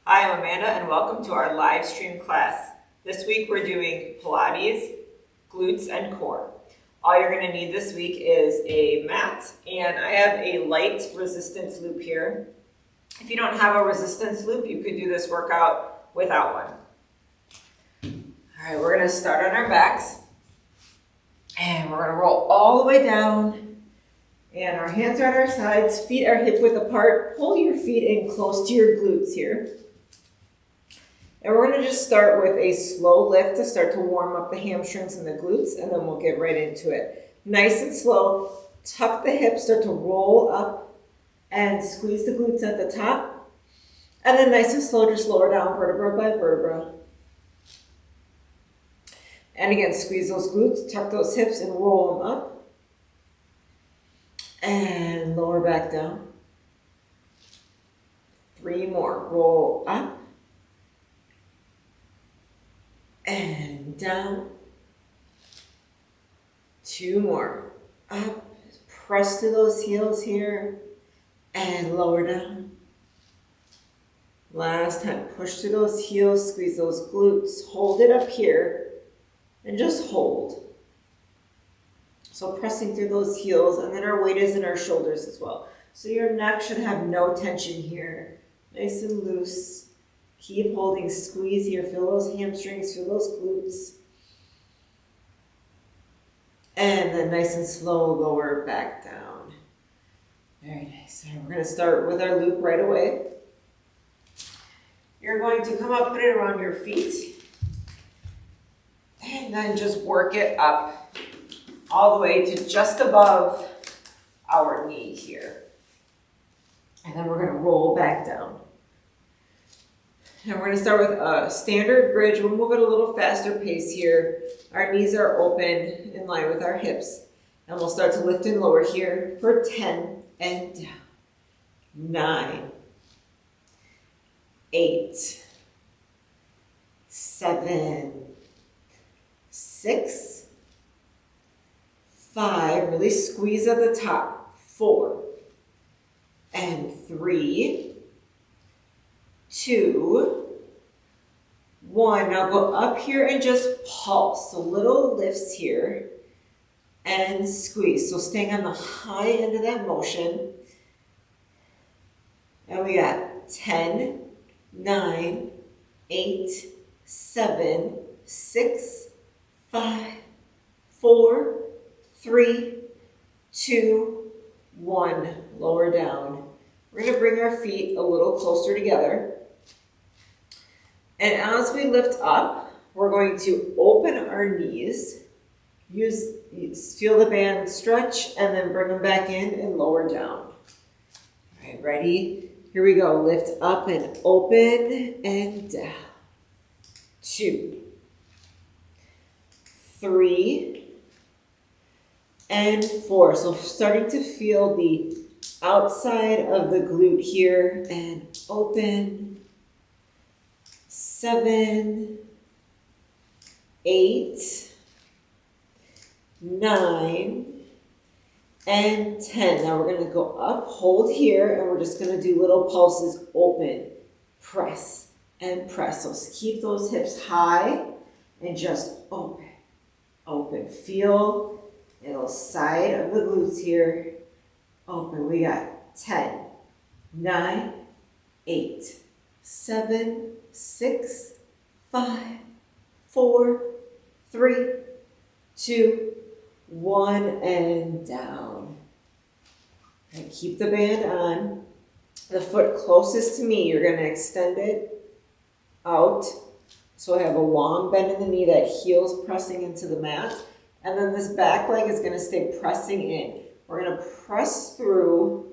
Hi, I'm Amanda and welcome to our live stream class. This week we're doing Pilates, glutes, and core. All you're going to need this week is a mat, and I have a light resistance loop here. If you don't have a resistance loop, you could do this workout without one. All right, we're going to start on our backs, and we're going to roll all the way down, and our hands are on our sides, feet are hip width apart. Pull your feet in close to your glutes here. And we're going to just start with a slow lift to start to warm up the hamstrings and the glutes, and then we'll get right into it. Nice and slow. Tuck the hips, start to roll up and squeeze the glutes at the top. And then nice and slow, just lower down vertebra by vertebra. And again, squeeze those glutes, tuck those hips, and roll them up. And lower back down. 3 more. Roll up. And down. 2 more. Up. Press to those heels here. And lower down. Last time. Push to those heels. Squeeze those glutes. Hold it up here. And just hold. So pressing through those heels. And then our weight is in our shoulders as well. So your neck should have no tension here. Nice and loose. Keep holding, squeeze here, feel those hamstrings, feel those glutes. And then nice and slow, lower back down. Very nice. All right, we're going to start with our loop right away. You're going to come up, put it around your feet. And then just work it up all the way to just above our knee here. And then we're going to roll back down. And we're going to start with a standard bridge. We'll move at a little faster pace here. Our knees are open in line with our hips. And we'll start to lift and lower here for 10 and down. 9, 8, 7, 6, 5. Really squeeze at the top. 4 and 3. 2, 1. Now go up here and just pulse. So little lifts here and squeeze. So staying on the high end of that motion. And we got 10, 9, 8, 7, 6, 5, 4, 3, 2, 1. Lower down. We're going to bring our feet a little closer together. And as we lift up, we're going to open our knees, feel the band stretch, and then bring them back in and lower down. All right, ready? Here we go. Lift up and open and down. 2, 3, and 4. So starting to feel the outside of the glute here and open. 7, 8, 9, and 10. Now we're going to go up, hold here, and we're just going to do little pulses. Open, press, and press. So keep those hips high and just open, open. Feel a little side of the glutes here. Open. We got 10, 9, 8, 7, 6, 5, 4, 3, 2, 1, and down. And keep the band on. The foot closest to me, you're going to extend it out. So I have a long bend in the knee, that heel's pressing into the mat. And then this back leg is going to stay pressing in. We're going to press through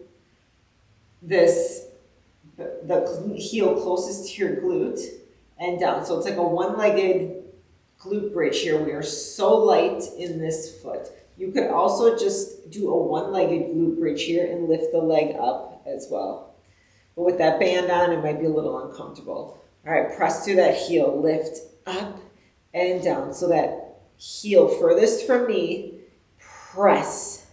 this, the heel closest to your glute and down. So it's like a one-legged glute bridge here. We are so light in this foot. You could also just do a one-legged glute bridge here and lift the leg up as well. But with that band on, it might be a little uncomfortable. All right, press through that heel, lift up and down. So that heel furthest from me, press.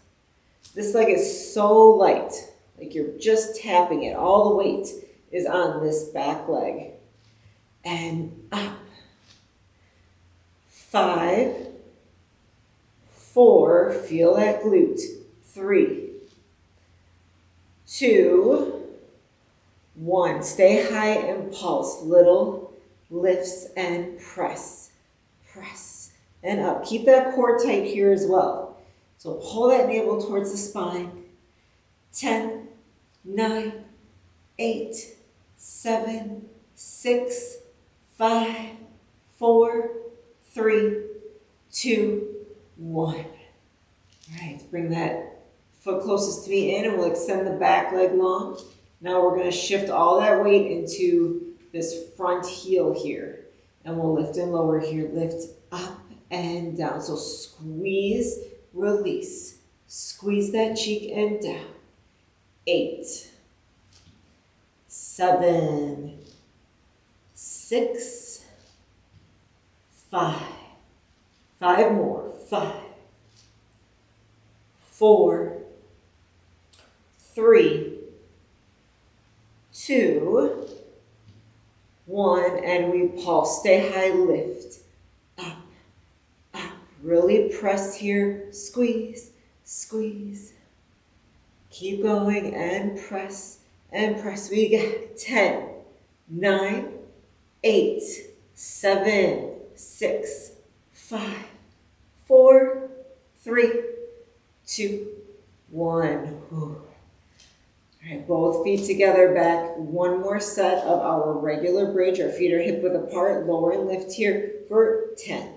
This leg is so light, like you're just tapping it, all the weight is on this back leg. And up. 5, 4, feel that glute. 3, 2, 1. Stay high and pulse. Little lifts and press. Press and up. Keep that core tight here as well. So pull that navel towards the spine. 10, 9, 8, 7, 6, 5, 4, 3, 2, 1. All right, bring that foot closest to me in and we'll extend the back leg long. Now we're going to shift all that weight into this front heel here. And we'll lift and lower here. Lift up and down. So squeeze, release. Squeeze that cheek and down. 8, 7, 6, 5. 5 more. 5, 4, 3, 2, 1, and we pulse. Stay high, lift. Up, up. Really press here. Squeeze, squeeze. Keep going and press and press. We got 10, 9, 8, 7, 6, 5, 4, 3, 2, 1. All right, both feet together back. One more set of our regular bridge. Our feet are hip width apart. Lower and lift here for 10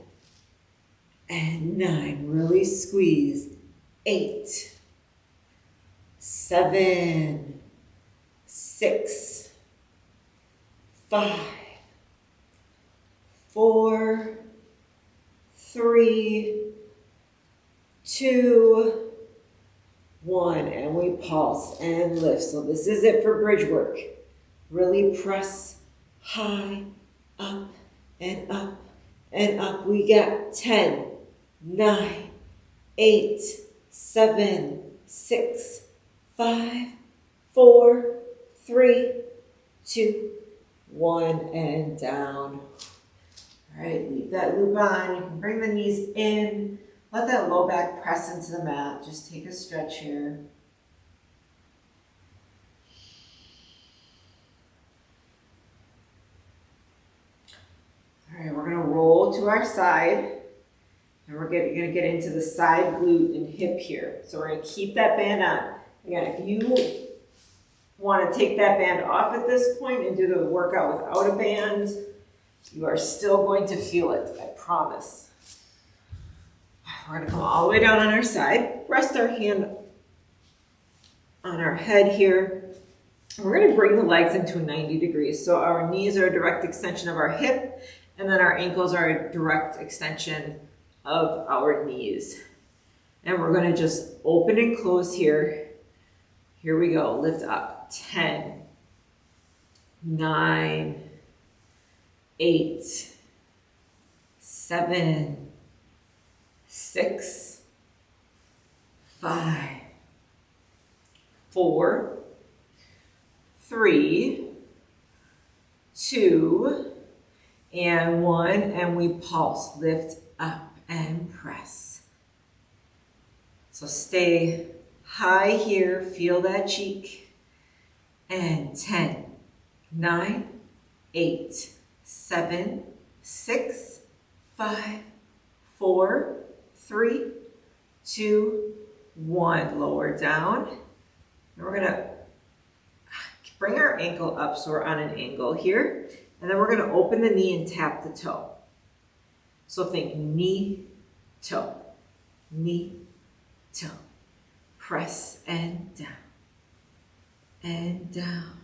and 9. Really squeeze. 8, 7, 6, 5, 4, 3, 2, 1, and we pulse and lift. So this is it for bridge work. Really press high, up and up and up. We got 10, 9, 8, 7, 6, 5, 4, 3, 2, 1, and down. All right, leave that loop on. You can bring the knees in. Let that low back press into the mat. Just take a stretch here. All right, we're going to roll to our side. And we're going to get into the side glute and hip here. So we're going to keep that band on. Again, if you want to take that band off at this point and do the workout without a band, you are still going to feel it, I promise. We're going to come all the way down on our side. Rest our hand on our head here. And we're going to bring the legs into 90 degrees. So our knees are a direct extension of our hip, and then our ankles are a direct extension of our knees. And we're going to just open and close here. Here we go. Lift up. 10, 9, 8, 7, 6, 5, 4, 3, 2, and 1, and we pulse. Lift up and press. So stay high here. Feel that cheek. And 10, 9, 8, 7, 6, 5, 4, 3, 2, 1. Lower down. And we're going to bring our ankle up so we're on an angle here. And then we're going to open the knee and tap the toe. So think knee, toe, knee, toe. Press and down. And down,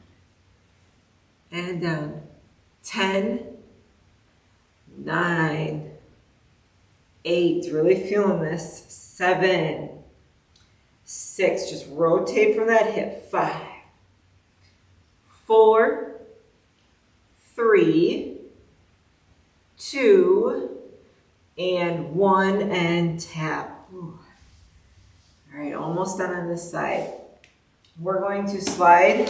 and down. 10, 9, 8, really feeling this. 7, 6, just rotate from that hip. 5, 4, 3, 2, and 1, and tap. Ooh. All right, almost done on this side. We're going to slide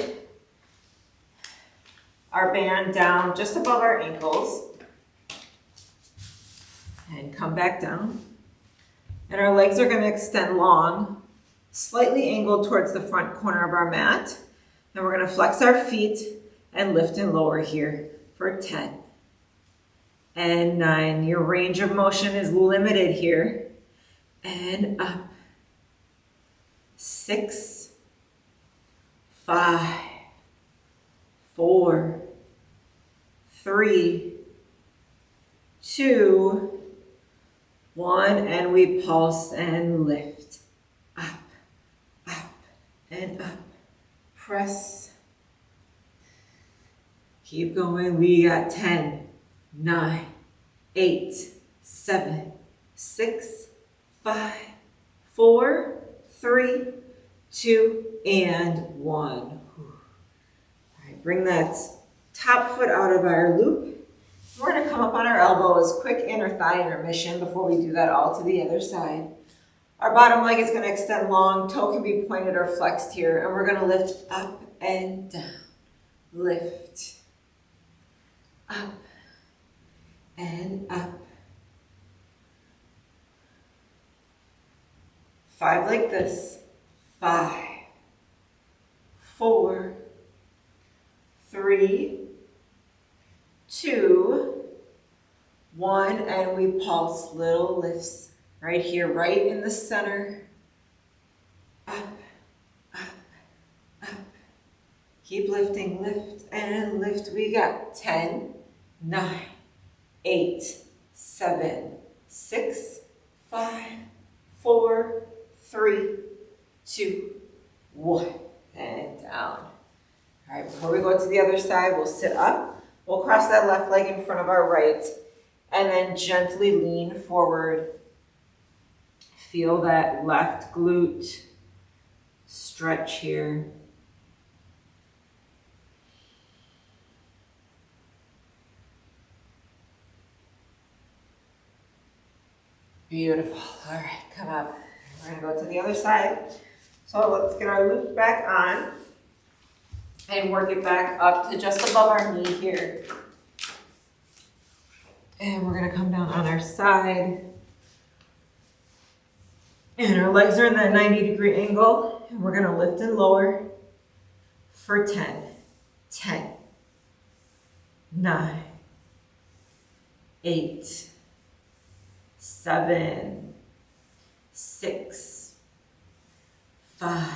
our band down just above our ankles. And come back down. And our legs are going to extend long, slightly angled towards the front corner of our mat. And we're going to flex our feet and lift and lower here for 10 and 9. Your range of motion is limited here. And up. 6, 5, 4, 3, 2, 1, and we pulse and lift. Up, up, and up. Press. Keep going. We got 10, 9, 8, 7, 6, 5, 4, 3, 2, and 1. All right, bring that top foot out of our loop. We're going to come up on our elbows, quick inner thigh intermission before we do that all to the other side. Our bottom leg is going to extend long, toe can be pointed or flexed here, and we're going to lift up and down. Lift. Up and up. 5 like this. 5, 4, 3, 2, 1, and we pulse little lifts right here, right in the center. Up, up, up. Keep lifting, lift and lift. We got 10, 9, 8, 7, 6, 5, 4, 3, 2, 1, and down. All right, before we go to the other side, we'll sit up. We'll cross that left leg in front of our right, and then gently lean forward. Feel that left glute stretch here. Beautiful. All right, come up. We're going to go to the other side. So let's get our loop back on and work it back up to just above our knee here. And we're going to come down on our side. And our legs are in that 90-degree angle. And we're going to lift and lower for 10, 10, 9, 8, 7, 6, 5,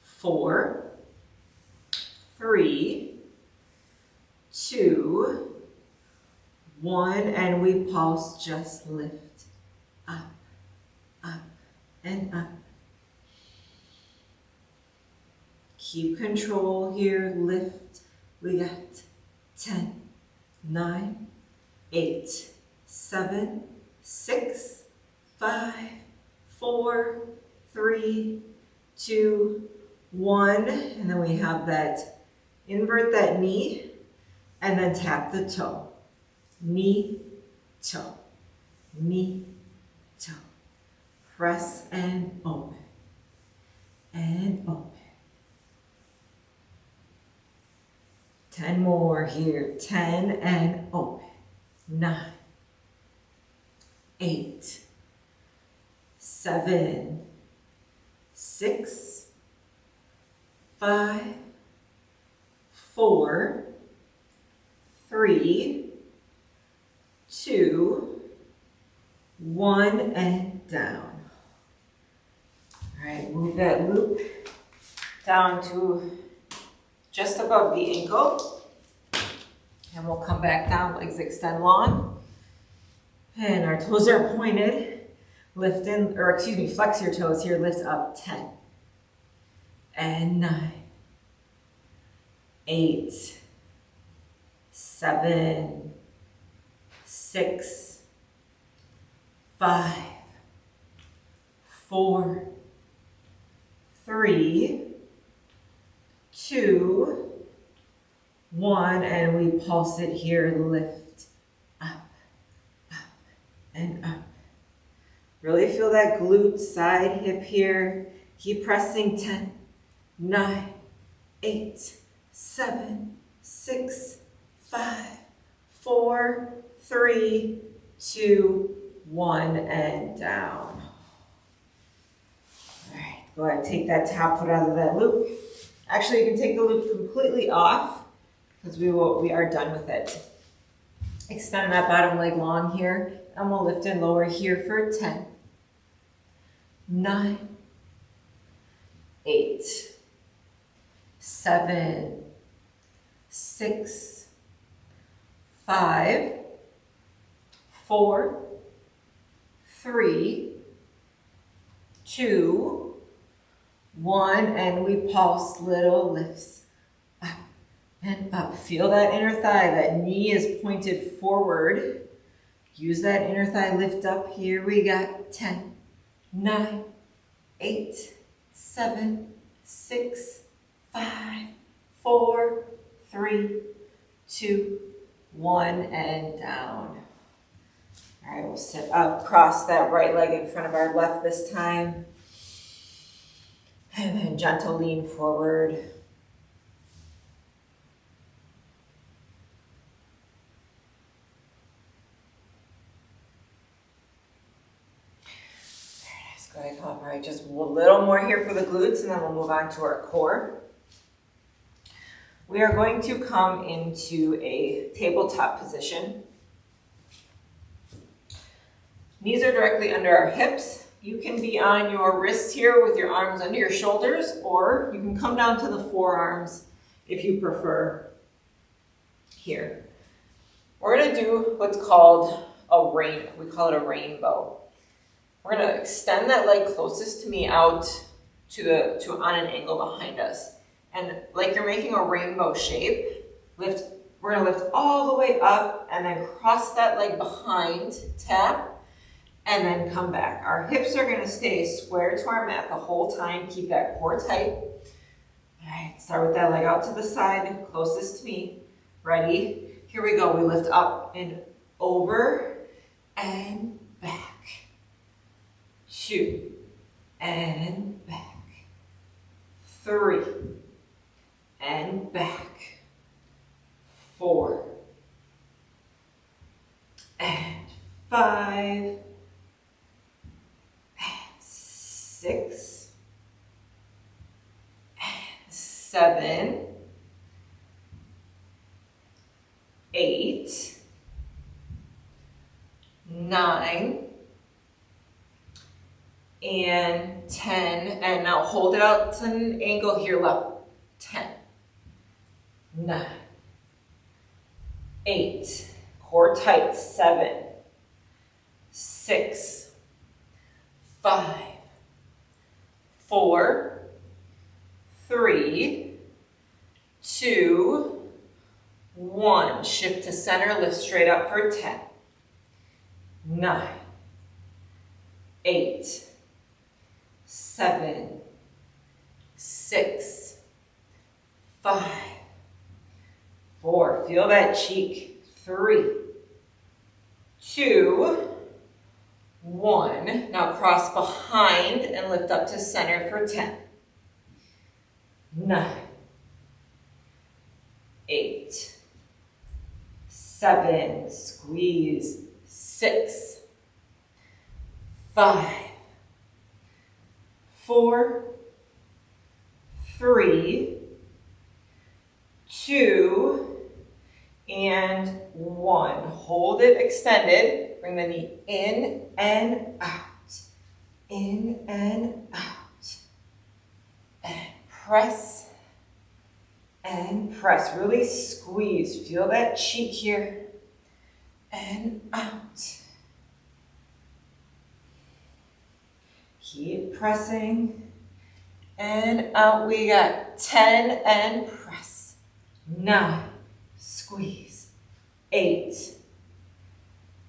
4, 3, 2, 1, and we pulse, just lift. Up, up, and up. Keep control here, lift. We got 10, 9, 8, 7, 6, 5, 4, 3, 2, 1, and then we have that, invert that knee, and then tap the toe. Knee, toe, knee, toe. Press and open, and open. 10 more here, 10 and open. 9, 8, 7, 6, 5, 4, 3, 2, 1, and down. All right, move that loop down to just above the ankle. And we'll come back down, legs extend long. And our toes are pointed. Lift in, or excuse me, flex your toes here, lift up 10. And 9, 8, 7, 6, 5, 4, 3, 2, 1, and we pulse it here, lift, up, up, and up. Really feel that glute side hip here. Keep pressing 10, 9, 8, 7, 6, 5, 4, 3, 2, 1, and down. All right, go ahead, take that top foot out of that loop. Actually, you can take the loop completely off because we are done with it. Extend that bottom leg long here, and we'll lift and lower here for 10, 9, 8, 7, 6, 5, 4, 3, 2, 1, and we pulse little lifts up and up. Feel that inner thigh, that knee is pointed forward. Use that inner thigh lift up. Here we got 10, 9, 8, 7, 6, 5, 4, 3, 2, 1, and down. All right, we'll sit up, cross that right leg in front of our left this time. And then gentle lean forward. Let's go ahead, come up. All right, just a little more here for the glutes, and then we'll move on to our core. We are going to come into a tabletop position. Knees are directly under our hips. You can be on your wrists here with your arms under your shoulders, or you can come down to the forearms if you prefer here. We're going to do what's called we call it a rainbow. We're going to extend that leg closest to me out to on an angle behind us. And like you're making a rainbow shape, we're going to lift all the way up and then cross that leg behind, tap, and then come back. Our hips are going to stay square to our mat the whole time. Keep that core tight. All right, start with that leg out to the side, closest to me. Ready? Here we go. We lift up and over and back. 2 and back. 3 and back. 4 and 5. 6 and 7, 8, 9, and 10. And now hold it out to an angle here, level. 10, 9, 8, core tight. 7, 6, 5, 4, 3, 2, 1. Shift to center, lift straight up for 10, 9, 8, 7, 6, 5, 4. Feel that cheek. 3, 2, 1. Now cross behind and lift up to center for 10, 9, 8, 7, squeeze, 6, 5, 4, 3, 2, and 1. Hold it extended. Bring the knee in and out. In and out. And press. And press. Really squeeze. Feel that cheek here. And out. Keep pressing. And out. We got 10 and press. 9. Squeeze. 8.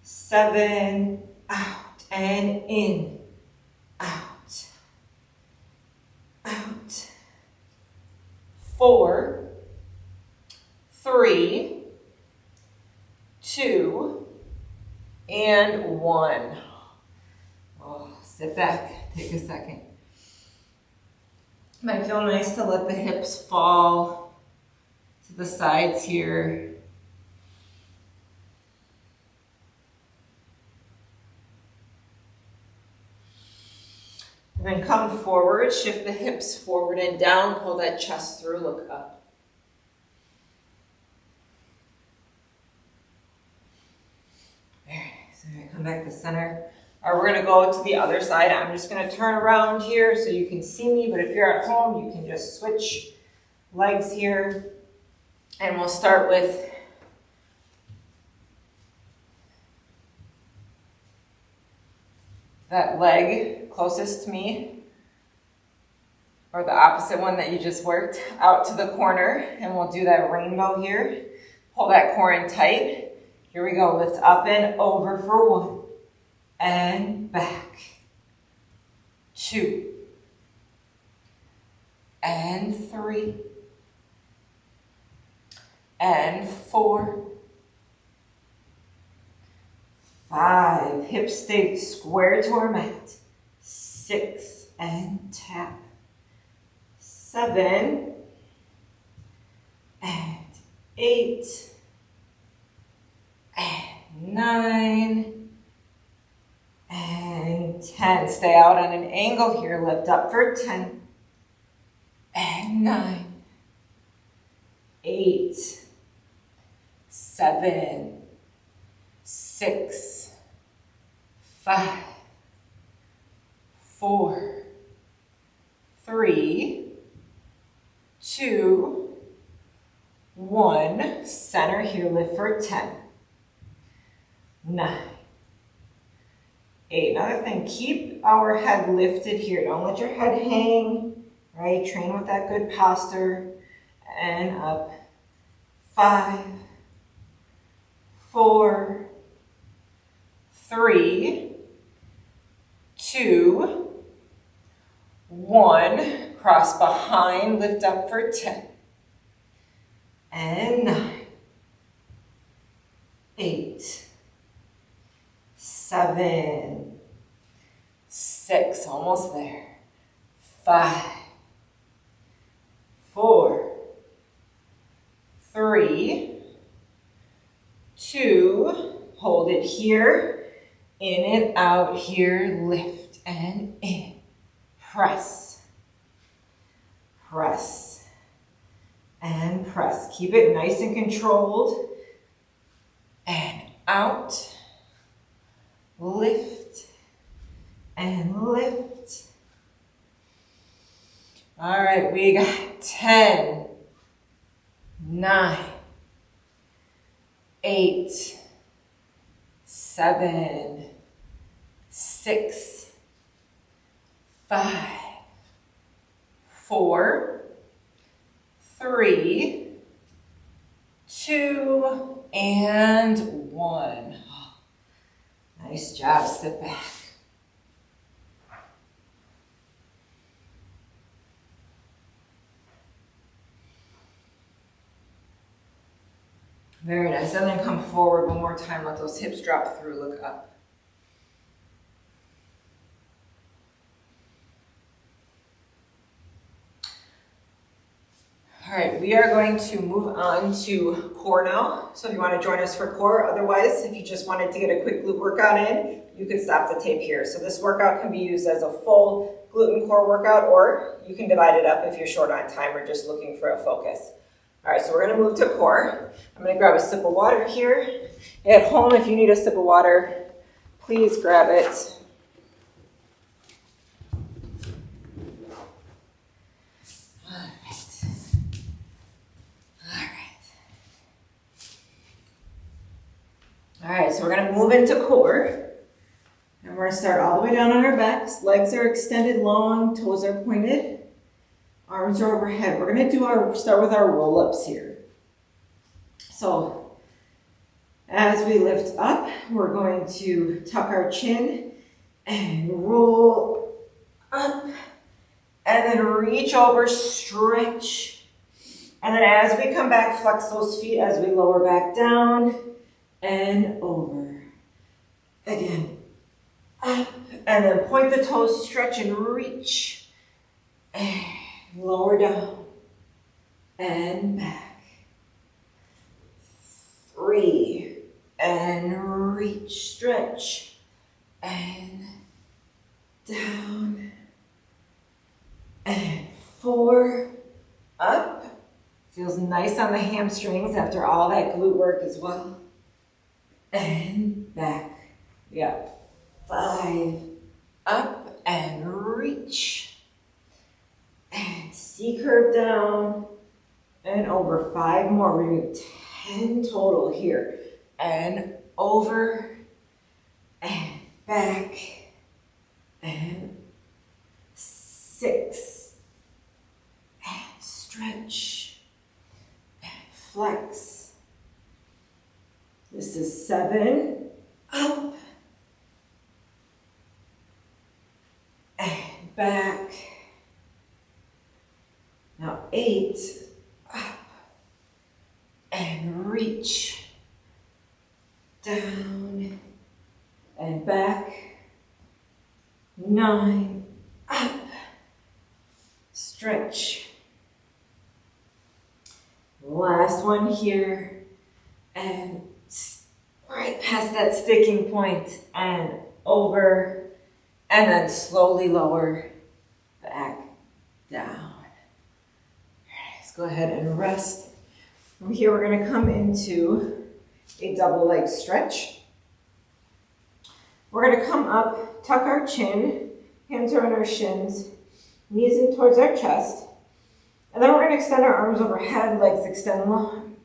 7. Out. And in. Out. Out. 4. 3. 2. And 1. Oh, sit back. Take a second. Might feel nice to let the hips fall to the sides here. And then come forward, shift the hips forward and down, pull that chest through, look up. Very nice. All right, come back to center. All right, we're gonna go to the other side. I'm just gonna turn around here so you can see me, but if you're at home, you can just switch legs here. And we'll start with that leg closest to me, or the opposite one that you just worked, out to the corner, and we'll do that rainbow here. Pull that core in tight. Here we go, lift up and over for 1, and back, 2, and 3, and 4, 5, hips stay square to our mat, 6, and tap, 7, and 8, and 9, and 10. Stay out on an angle here, lift up for 10, and 9, 8, 7, 6, 5, 4, 3, 2, 1. Center here, lift for 10, 9, 8. Another thing, keep our head lifted here. Don't let your head hang, right? Train with that good posture. And up. 5, 4, 3, 2, 1. Cross behind, lift up for 10. And 9, 8, 7, 6, almost there. 5, 4, 3, 2, hold it here, in and out here, lift and in, press, press, and press. Keep it nice and controlled, and out, lift, and lift. All right, we got 10, 9, 8, 7, 6, 5, 4, 3, 2, and 1. Nice job, sit back. Very nice. And then come forward one more time. Let those hips drop through. Look up. All right, we are going to move on to core now. So if you want to join us for core, otherwise, if you just wanted to get a quick glute workout in, you could stop the tape here. So this workout can be used as a full glute and core workout, or you can divide it up if you're short on time or just looking for a focus. All right, so we're going to move to core. I'm going to grab a sip of water here. At home, if you need a sip of water, please grab it. All right, so we're going to move into core. And we're going to start all the way down on our backs. Legs are extended long, toes are pointed. Arms are overhead. We're going to start with our roll-ups here. So as we lift up, we're going to tuck our chin and roll up. And then reach over, stretch. And then as we come back, flex those feet as we lower back down and over. Again, up. And then point the toes, stretch and reach. And lower down and back and reach, stretch, and down, and 4, up. Feels nice on the hamstrings after all that glute work as well. And back. Yeah. 5, up and reach. And C-curve down and over. 5 more. We're going to do 10 total here. And over and back and 6 and stretch and flex. This is 7, up and back. Now 8, up and reach, down and back. 9, up, stretch. Last one here, and right past that sticking point, and over, and then slowly lower, back, down. Let's go ahead and rest. From here, we're going to come into a double leg stretch. We're going to come up, tuck our chin, hands are on our shins, knees in towards our chest. And then we're going to extend our arms overhead, legs extend long.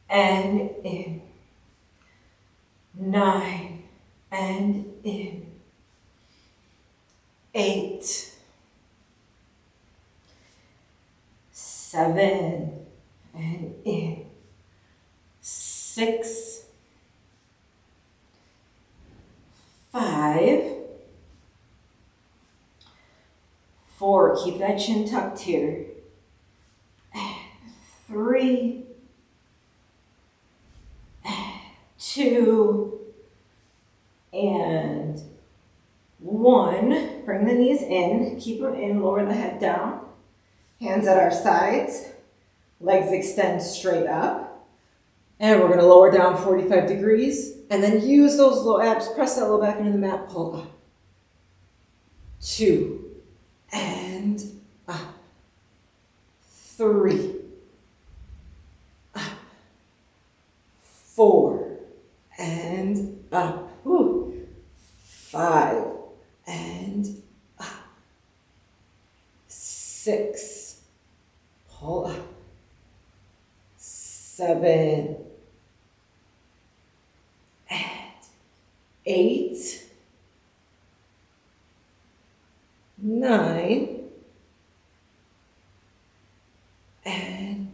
And in. 9, and in. 8, 7, and in. 6, 5, 4, keep that chin tucked here. 3, 2, and 1. Bring the knees in, keep them in, lower the head down. Hands at our sides, legs extend straight up. And we're going to lower down 45 degrees. And then use those low abs, press that low back into the mat, pull up. 2, and up. 3, up. 4, and up. Woo. 5, and up. 6, pull up. 7, and 8, 9, and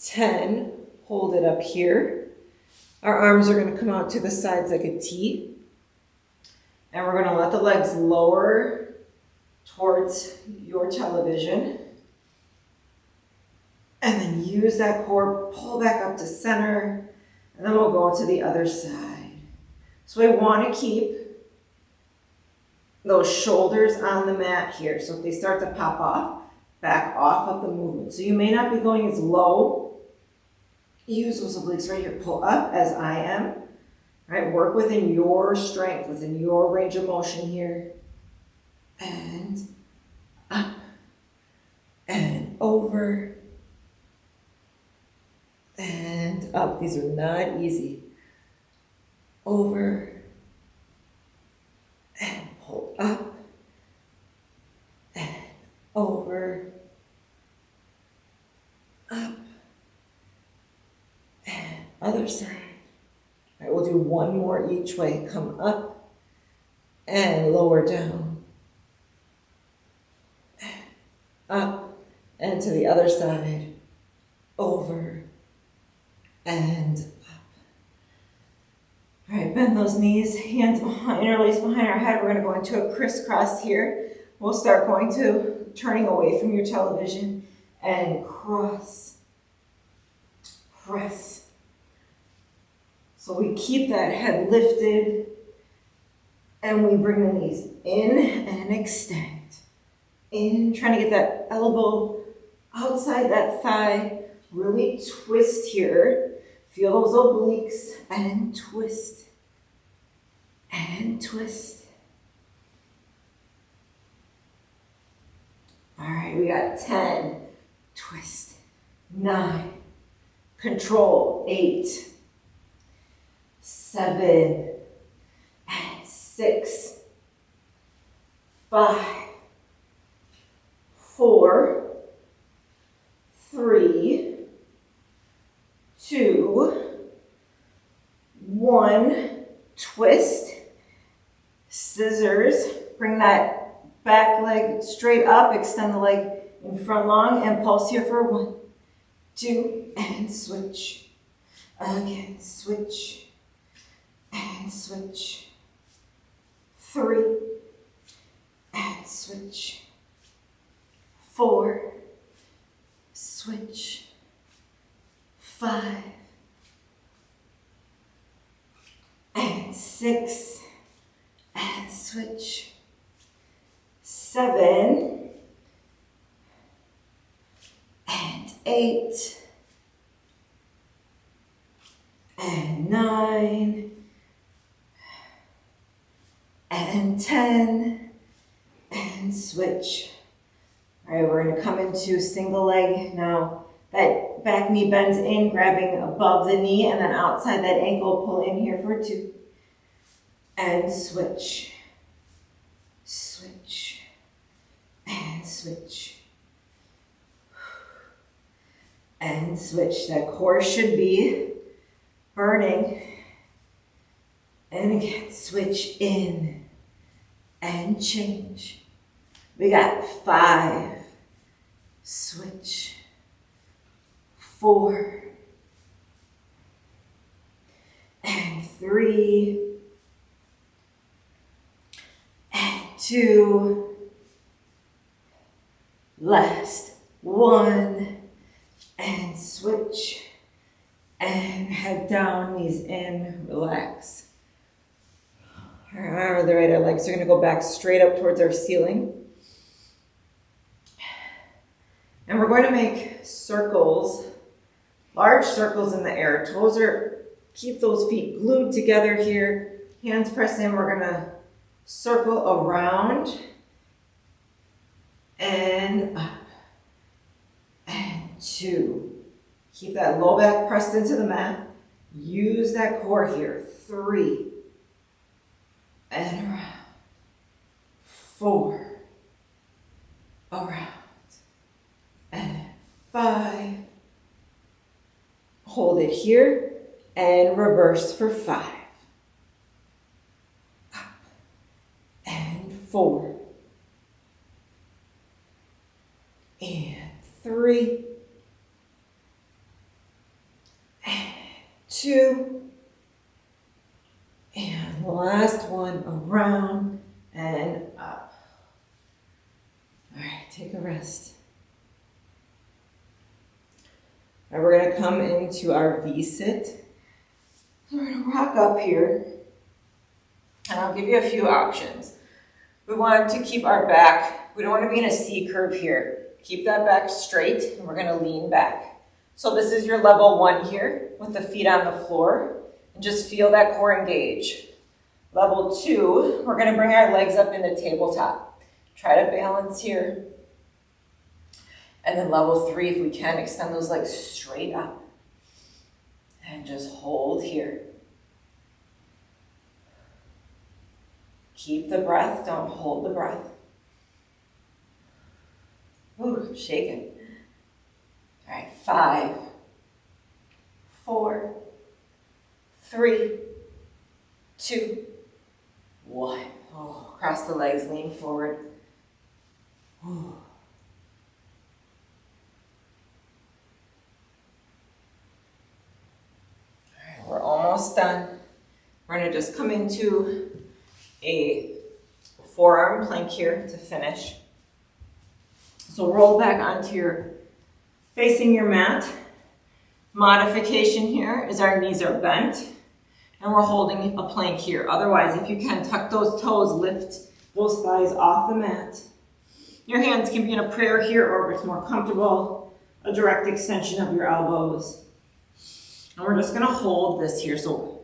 10. Hold it up here. Our arms are going to come out to the sides like a T. And we're going to let the legs lower towards your television. And then use that core, pull back up to center. And then we'll go to the other side. So we want to keep those shoulders on the mat here. So if they start to pop off, back off of the movement. So you may not be going as low. Use those obliques right here. Pull up as I am. Right? Work within your strength, within your range of motion here. And up. And over. And up. These are not easy. Over. And pull up. And over. Up. And other side. All right, we'll do one more each way. Come up and lower down. Up and to the other side. Over and up. All right, bend those knees, hands behind, interlace behind our head. We're going to go into a crisscross here. We'll start going to turning away from your television and cross. Press. So we keep that head lifted and we bring the knees in and extend. In, trying to get that elbow outside that thigh. Really twist here. Feel those obliques and twist and twist. All right, we got 10, twist, 9, control, 8, 7, and 6, 5, 4, 3, 2, 1, twist, scissors, bring that back leg straight up, extend the leg in front long, and pulse here for 1, 2, and switch. Again, switch, and switch. 3, and switch. 4, switch. 5, and 6, and switch. 7, and 8, and 9, and 10, and switch. All right, we're going to come into single leg now. That back knee bends in, grabbing above the knee, and then outside that ankle, pull in here for 2, and switch, switch, and switch, and switch. That core should be burning. And again, switch in and change. We got 5, switch, 4, and 3, and 2, last 1, and switch, and head down, knees in, relax. Our right legs are going to go back straight up towards our ceiling. And we're going to make circles, large circles in the air. Toes are, keep those feet glued together here. Hands press in. We're going to circle around and up and 2. Keep that low back pressed into the mat. Use that core here. 3. And around. 4. Around. And 5. Hold it here. And reverse for 5. Up. And 4. And 3. And 2. And last one, around and up. All right, take a rest. All right, we're going to come into our V-sit. We're going to rock up here. And I'll give you a few options. We want to keep our back, we don't want to be in a C curve here. Keep that back straight, and we're going to lean back. So this is your level 1 here, with the feet on the floor. And just feel that core engage. Level 2, we're going to bring our legs up into tabletop. Try to balance here. And then level 3, if we can, extend those legs straight up. And just hold here. Keep the breath, don't hold the breath. Ooh, I'm shaking. All right, 5, 4, 3, 2, 1. Oh, cross the legs, lean forward. Ooh. All right, we're almost done. We're going to just come into a forearm plank here to finish. So roll back onto your, facing your mat. Modification here is our knees are bent and we're holding a plank here. Otherwise, if you can, tuck those toes, lift those thighs off the mat. Your hands can be in a prayer here, or if it's more comfortable, a direct extension of your elbows. And we're just gonna hold this here. So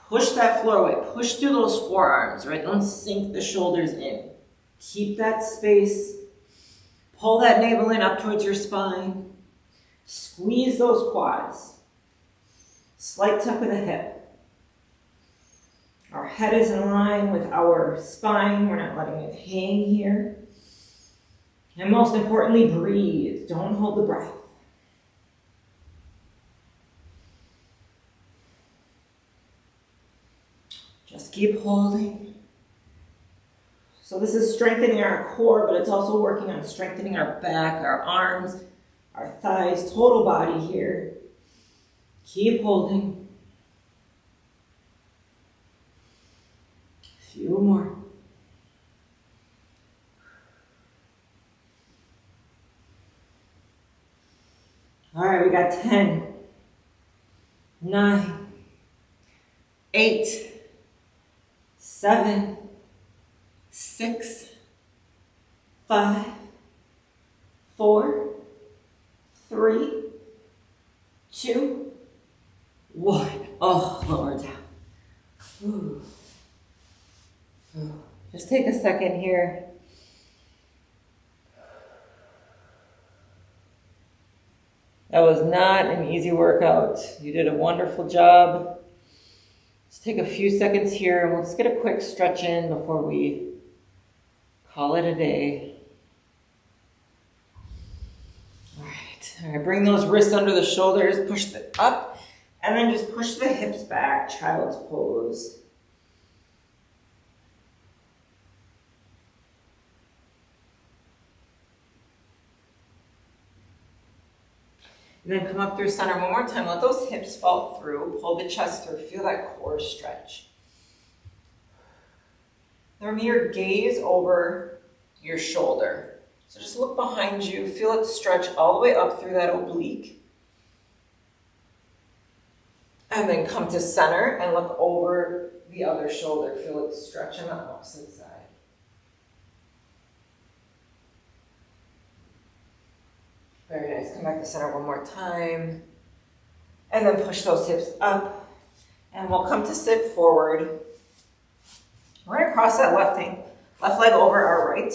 push that floor away, push through those forearms, right? Don't sink the shoulders in. Keep that space. Pull that navel in up towards your spine. Squeeze those quads. Slight tuck of the hip. Our head is in line with our spine. We're not letting it hang here. And most importantly, breathe. Don't hold the breath. Just keep holding. So this is strengthening our core, but it's also working on strengthening our back, our arms, our thighs, total body here. Keep holding. A few more. All right, we got 10, 9, 8, 7, 6, 5, 4, 3, 2, 1. Oh, lower down. Ooh. Ooh. Just take a second here. That was not an easy workout. You did a wonderful job. Let's take a few seconds here and we'll just get a quick stretch in before we call it a day. All right, bring those wrists under the shoulders, push them up, and then just push the hips back, child's pose. And then come up through center one more time. Let those hips fall through. Pull the chest through. Feel that core stretch. Then bring your gaze over your shoulder. So just look behind you. Feel it stretch all the way up through that oblique. And then come to center and look over the other shoulder. Feel it stretch on the opposite side. Very nice. Come back to center one more time. And then push those hips up. And we'll come to sit forward. We're going to cross that left leg over our right.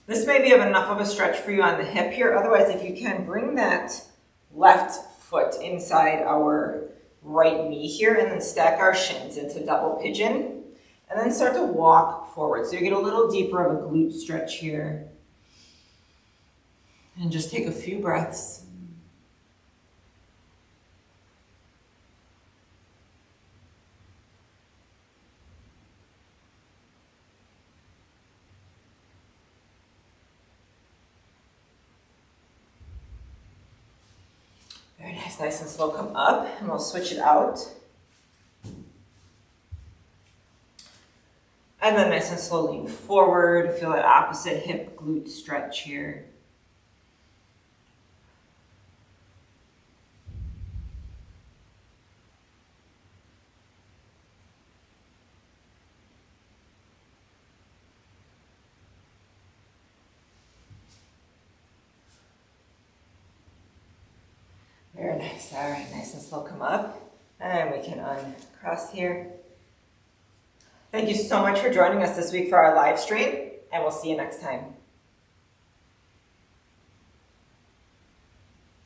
This may be enough of a stretch for you on the hip here. Otherwise, if you can, bring that left foot inside our right knee here and then stack our shins into double pigeon. And then start to walk forward. So you get a little deeper of a glute stretch here. And just take a few breaths. Very nice, nice and slow. Come up and we'll switch it out. And then nice and slow lean forward. Feel that opposite hip glute stretch here. Very nice. All right, nice and slow. Come up. And we can uncross here. Thank you so much for joining us this week for our live stream, and we'll see you next time.